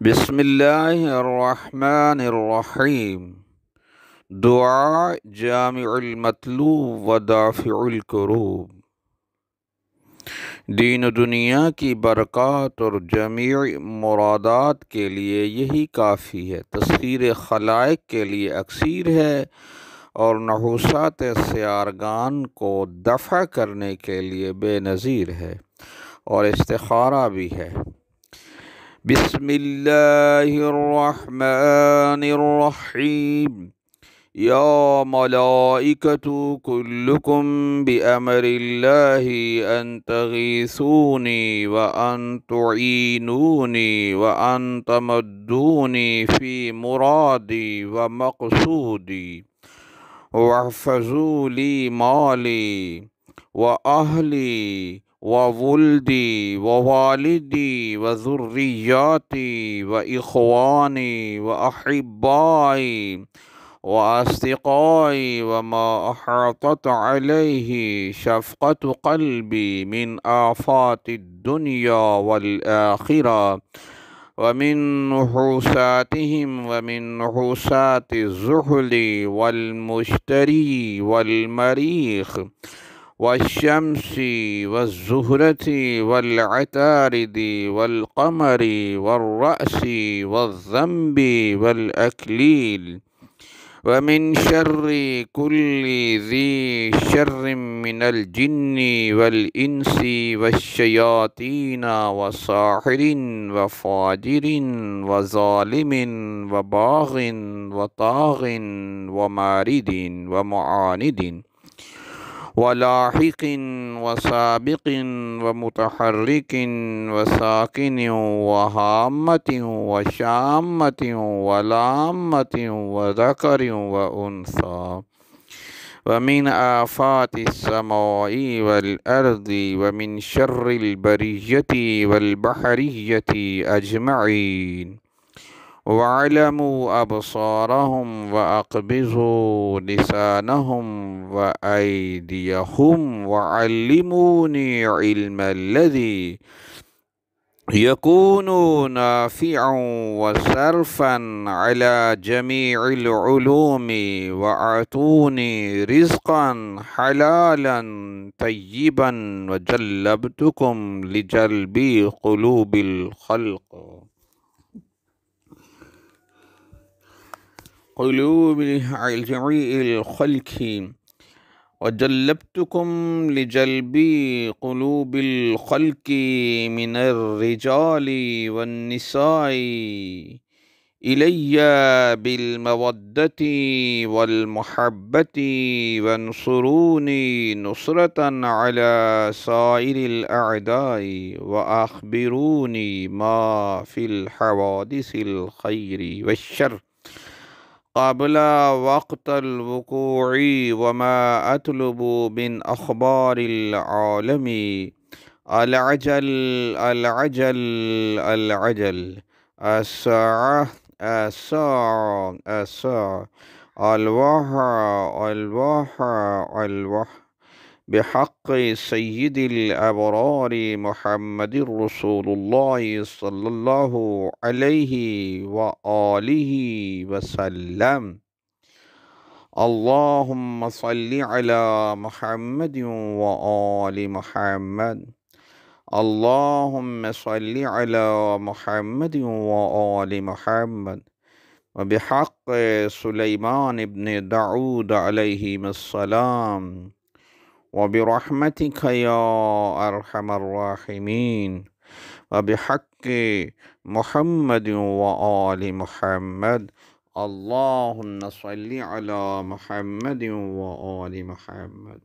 بسم اللہ الرحمن الرحیم۔ دعا جامع المطلوب و دافع الکروب۔ دین و دنیا کی برکات اور جمیع مرادات کے لیے یہی کافی ہے، تسخیر خلائق کے لیے اکثیر ہے اور نحوست سیارگان کو دفع کرنے کے لیے بے نظیر ہے اور استخارہ بھی ہے۔ بسم اللہ الرحمن الرحیم۔ یا ملائکۃ کلکم بامر اللہ ان تغیثونی وان تعینونی وان تمدونی فی مرادی ومقصودی واحفظوا لی مالی واہلی وولدی ووالدی وذریاتی واخوانی واحبائی واصدقائی وما احاطت علیہ شفقت قلبی من آفات الدنیا والآخرہ ومن نحوساتهم ومن نحوسات الزحل والمشتری والمریخ والشمس والزهرة والعطارد والقمر والرأس والذنب والأكليل ومن شر كل ذي شر من الجن والإنس والشياطين وساحر وفاجر وظالم وباغ وطاغ ومارد ومعاند ولاحق وسابق ومتحرك وساكن وهامة وشامة ولامة وذكر وأنثى ومن آفات السماء والأرض ومن شر البرية والبحرية أجمعين وَعَلَمُوا أَبْصَارَهُمْ وَأَقْبِضُوا لِسَانَهُمْ وَأَيْدِيَهُمْ وَعَلِّمُونِي عِلْمَ الَّذِي يَكُونُ نَافِعًا وَصَرْفًا عَلَى جَمِيعِ الْعُلُومِ وَأَعْطُونِي رِزْقًا حَلَالًا طَيِّبًا وَجَلَّبْتُكُمْ لِجَلْبِ قُلُوبِ الْخَلْقِ قلوب جميع الخلق وجلبتكم لجلب قلوب الخلق من الرجال والنساء إلي بالمودة والمحبة وانصروني نصرة على سائر الأعداء وأخبروني ما في الحوادث الخير والشر قبل وقت الوقوع وما أطلب من أخبار العالم العجل العجل العجل الساعة الساعة الساعة الوحى الوحى الوحى بحق سيد الأبرار محمد رسول الله صلى الله عليه وآله وسلم. اللهم صل على محمد وآل محمد. اللهم صل على محمد وآل محمد وبحق سليمان بن داود عليه السلام وبرحمتك يا أرحم الراحمين وبحق محمد وآل محمد. اللهم صل على محمد وآل محمد.